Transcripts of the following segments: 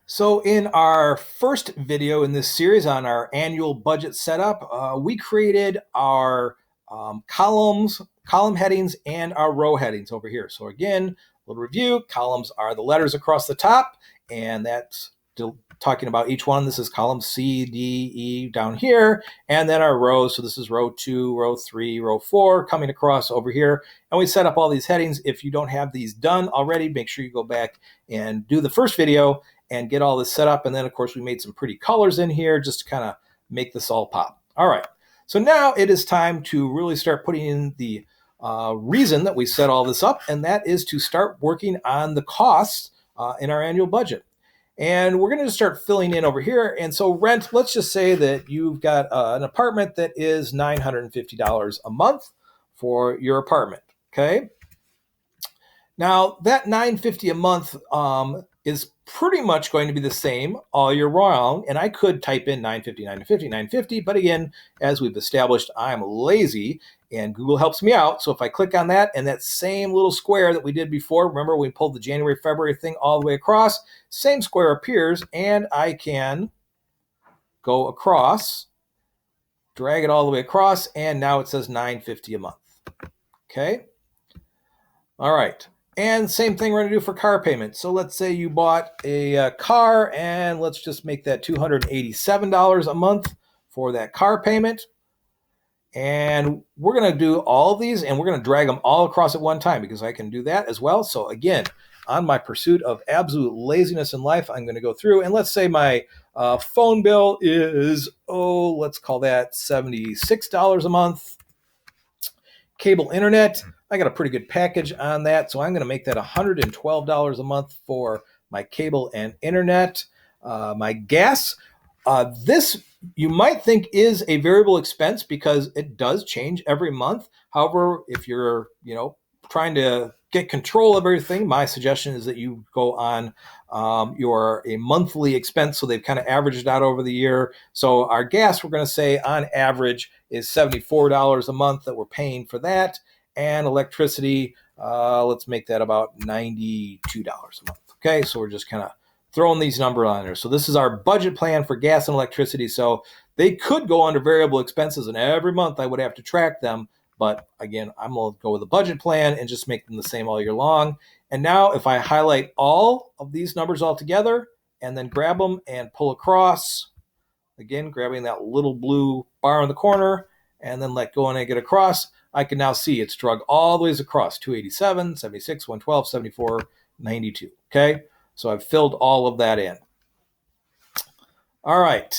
So in our first video in this series on our annual budget setup, we created our column headings and our row headings over here. So again, a little review, columns are the letters across the top, and that's talking about each one. This is column C, D, E down here, and then our rows. So this is row 2, row 3, row 4 coming across over here. And we set up all these headings. If you don't have these done already, make sure you go back and do the first video and get all this set up. And then, of course, we made some pretty colors in here just to kind of make this all pop. All right. So now it is time to really start putting in the reason that we set all this up, and that is to start working on the costs in our annual budget. And we're going to start filling in over here. And so rent, let's just say that you've got an apartment that is $950 a month for your apartment. Okay. Now that $950 a month is pretty much going to be the same all year round. And I could type in 950, 950, 950. But again, as we've established, I'm lazy and Google helps me out. So if I click on that and that same little square that we did before, remember we pulled the January, February thing all the way across, same square appears, and I can go across, drag it all the way across, and now it says $950 a month. Okay. All right. And same thing we're going to do for car payment. So let's say you bought a car, and let's just make that $287 a month for that car payment. And we're going to do all of these, and we're going to drag them all across at one time because I can do that as well. So again, on my pursuit of absolute laziness in life, I'm going to go through, and let's say my phone bill is, let's call that $76 a month. Cable internet, I got a pretty good package on that, so I'm going to make that $112 a month for my cable and internet. My gas, this you might think is a variable expense because it does change every month. However, if you're trying to get control of everything, my suggestion is that you go on a monthly expense, so they've kind of averaged it out over the year. So our gas, we're going to say on average is $74 a month that we're paying for that, and electricity, let's make that about $92 a month. Okay, so we're just kind of throwing these numbers on there. So this is our budget plan for gas and electricity. So they could go under variable expenses, and every month I would have to track them. But again, I'm going to go with a budget plan and just make them the same all year long. And now if I highlight all of these numbers all together and then grab them and pull across, again, grabbing that little blue bar in the corner and then let go and I get across, I can now see it's drug all the ways across 287, 76, 112, 74, 92. Okay. So I've filled all of that in. All right.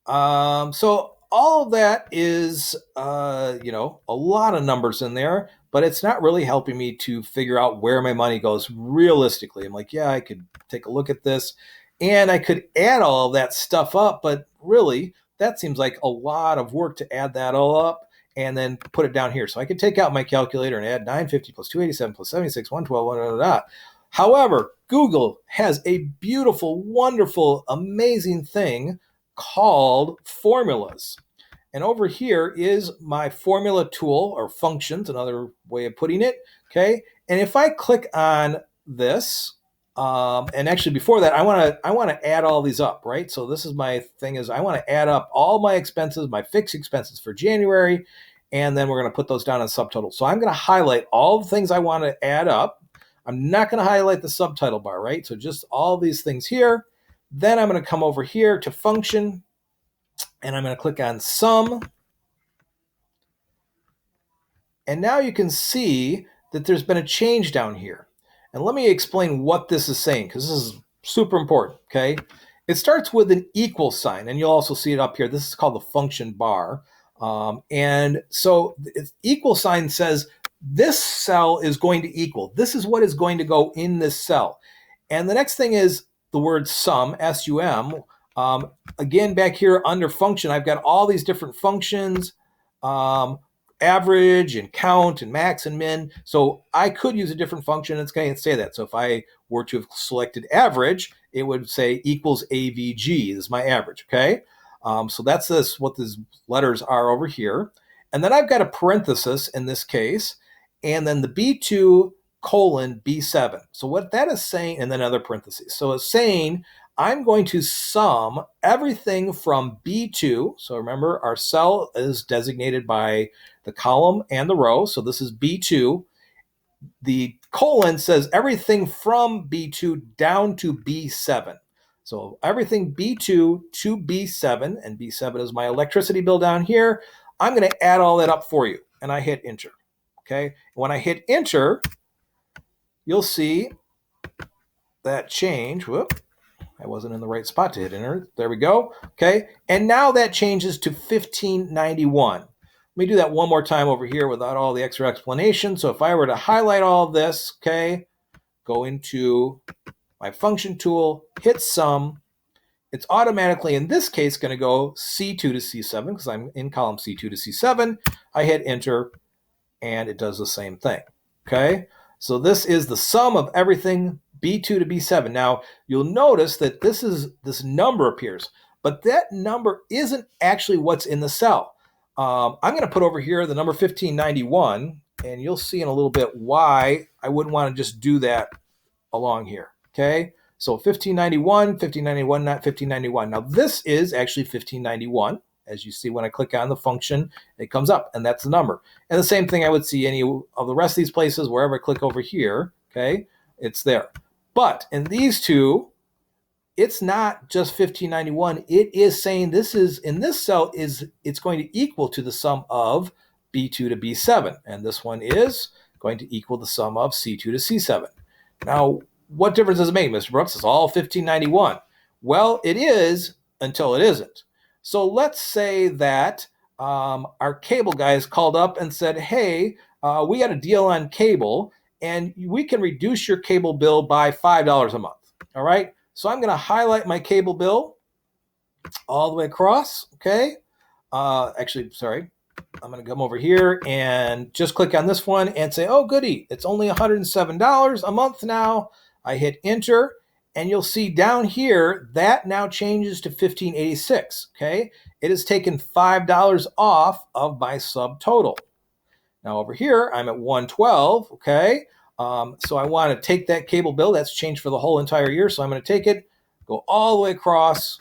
So all of that is, a lot of numbers in there, but it's not really helping me to figure out where my money goes realistically. I'm like, yeah, I could take a look at this and I could add all of that stuff up, but really that seems like a lot of work to add that all up and then put it down here. So I could take out my calculator and add 950 plus 287 plus 76, 112, However, Google has a beautiful, wonderful, amazing thing called formulas. And over here is my formula tool or functions, another way of putting it. Okay. And if I click on this, and actually before that, I want to add all these up, right? So this is my thing is I want to add up all my expenses, my fixed expenses for January, and then we're going to put those down in subtotal. So I'm going to highlight all the things I want to add up. I'm not going to highlight the subtitle bar, right? So just all these things here. Then I'm going to come over here to function, and I'm going to click on sum. And now you can see that there's been a change down here. And let me explain what this is saying, because this is super important, okay? It starts with an equal sign, and you'll also see it up here. This is called the function bar. And so the equal sign says this cell is going to equal. This is what is going to go in this cell. And the next thing is the word sum, S-U-M. Again, back here under function, I've got all these different functions, average and count and max and min. So I could use a different function. It's going to say that. So if I were to have selected average, it would say equals AVG. This is my average, okay? So that's what these letters are over here. And then I've got a parenthesis in this case. And then the B2 colon B7. So what that is saying, and then other parentheses. So it's saying I'm going to sum everything from B2. So remember, our cell is designated by the column and the row. So this is B2. The colon says everything from B2 down to B7. So everything B2 to B7, and B7 is my electricity bill down here. I'm going to add all that up for you, and I hit enter. Okay, when I hit enter, you'll see that change. Whoop, I wasn't in the right spot to hit enter. There we go. Okay, and now that changes to 1591. Let me do that one more time over here without all the extra explanation. So if I were to highlight all of this, okay, go into my function tool, hit sum, it's automatically, in this case, going to go C2 to C7 because I'm in column C2 to C7. I hit enter, and it does the same thing. Okay, so this is the sum of everything B2 to B7. Now, you'll notice that this number appears, but that number isn't actually what's in the cell. I'm going to put over here the number 1591, and you'll see in a little bit why I wouldn't want to just do that along here. Okay, so 1591, 1591, not 1591. Now, this is actually 1591. As you see, when I click on the function, it comes up, and that's the number. And the same thing I would see any of the rest of these places, wherever I click over here, okay, it's there. But in these two, it's not just 1591. It is saying this is, in this cell, it's going to equal to the sum of B2 to B7. And this one is going to equal the sum of C2 to C7. Now, what difference does it make, Mr. Brooks? It's all 1591. Well, it is until it isn't. So let's say that our cable guys called up and said, hey, we got a deal on cable, and we can reduce your cable bill by $5 a month. All right, so I'm going to highlight my cable bill all the way across. Okay, actually, sorry, I'm going to come over here and just click on this one and say, oh, goody, it's only $107 a month now. I hit enter, and you'll see down here that now changes to $15.86. Okay, it has taken $5 off of my subtotal. Now over here, I'm at $112. Okay, so I want to take that cable bill. That's changed for the whole entire year. So I'm going to take it, go all the way across,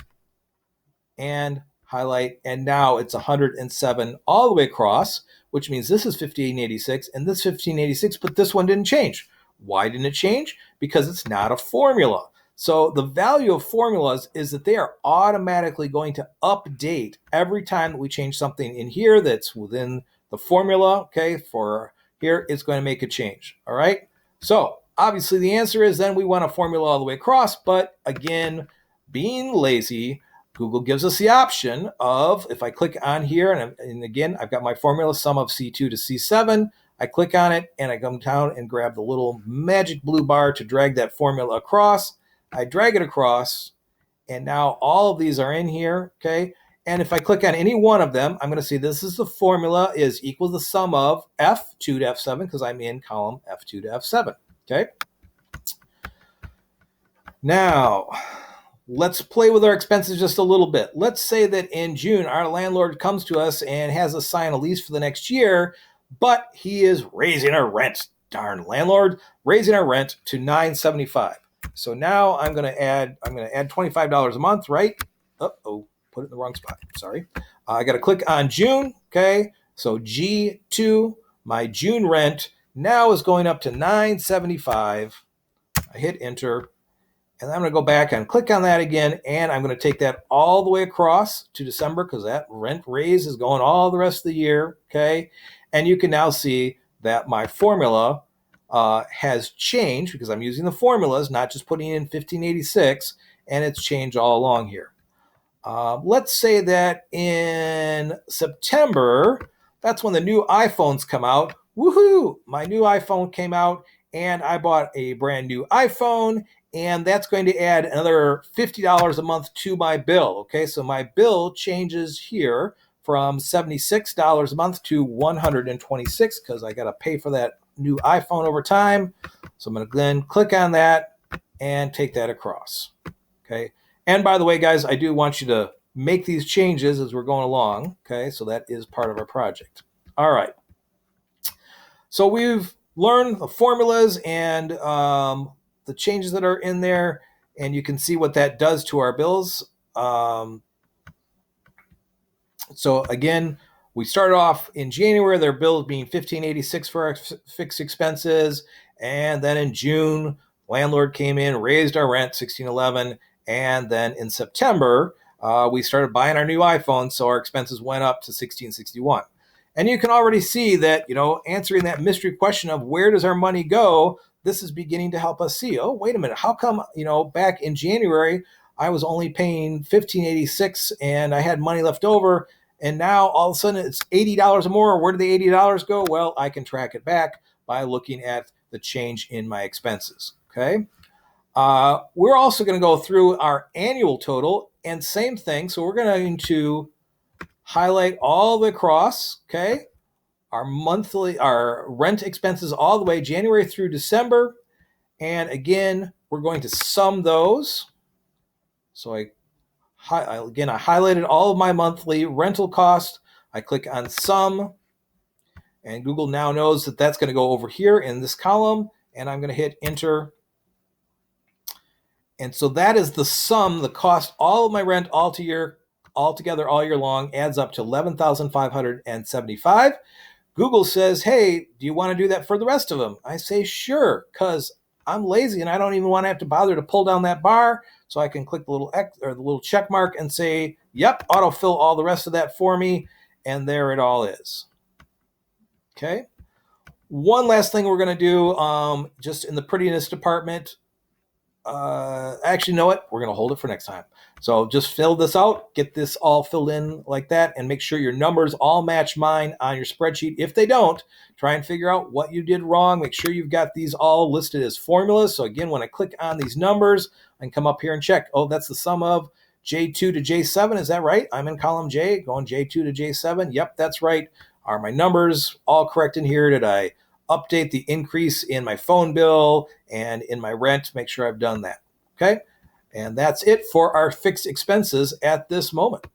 and highlight, and now it's 107 all the way across, which means this is 1586 and this 1586, but this one didn't change. Why didn't it change? Because it's not a formula. So the value of formulas is that they are automatically going to update every time that we change something in here that's within the formula. Okay, for here, it's going to make a change. All right, so obviously the answer is then we want a formula all the way across, but again, being lazy, Google gives us the option of, if I click on here, and again, I've got my formula, sum of C2 to C7. I click on it, and I come down and grab the little magic blue bar to drag that formula across. I drag it across, and now all of these are in here, okay? And if I click on any one of them, I'm going to see this is the formula is equal to the sum of F2 to F7, because I'm in column F2 to F7, okay? Now, let's play with our expenses just a little bit. Let's say that in June, our landlord comes to us and has us sign a lease for the next year, but he is raising our rent. Darn landlord, raising our rent to $975. So now I'm going to add $25 a month, right? Uh-oh, put it in the wrong spot. Sorry. I got to click on June. Okay. So G2, my June rent now is going up to $975. I hit enter. And I'm going to go back and click on that again, and I'm going to take that all the way across to December because that rent raise is going all the rest of the year, okay? And you can now see that my formula has changed because I'm using the formulas, not just putting in 1586, and it's changed all along here. Let's say that in September, that's when the new iPhones come out. Woohoo! My new iPhone came out, and I bought a brand new iPhone, and that's going to add another $50 a month to my bill. Okay, so my bill changes here from $76 a month to $126 because I got to pay for that new iPhone over time. So I'm going to then click on that and take that across. Okay, and by the way, guys, I do want you to make these changes as we're going along. Okay, so that is part of our project. All right. So we've learn the formulas and the changes that are in there, and you can see what that does to our bills. So again, we started off in January, their bill being $1,586 for our fixed expenses, and then in June, landlord came in, raised our rent $1,611, and then in September, we started buying our new iPhone, so our expenses went up to $1,661. And you can already see that, answering that mystery question of where does our money go, this is beginning to help us see, oh, wait a minute, how come, back in January, I was only paying $1,586 and I had money left over, and now all of a sudden it's $80 more. Where did the $80 go? Well, I can track it back by looking at the change in my expenses. Okay. We're also going to go through our annual total, and same thing. So we're going to highlight all the across. Okay. Our rent expenses all the way January through December. And again, we're going to sum those. So I highlighted all of my monthly rental costs. I click on sum, and Google now knows that that's going to go over here in this column, and I'm going to hit enter. And so that is the sum, the cost, all of my rent all together all year long adds up to $11,575. Google says, hey, do you want to do that for the rest of them? I say, sure, because I'm lazy and I don't even want to have to bother to pull down that bar. So I can click the little X or the little check mark and say, yep, autofill all the rest of that for me. And there it all is. Okay. One last thing we're going to do, just in the prettiness department. Actually, you know what? We're going to hold it for next time. So just fill this out, get this all filled in like that, and make sure your numbers all match mine on your spreadsheet. If they don't, try and figure out what you did wrong. Make sure you've got these all listed as formulas. So again, when I click on these numbers, I can come up here and check. Oh, that's the sum of J2 to J7. Is that right? I'm in column J, going J2 to J7. Yep, that's right. Are my numbers all correct in here? Did I update the increase in my phone bill and in my rent? Make sure I've done that. Okay. And that's it for our fixed expenses at this moment.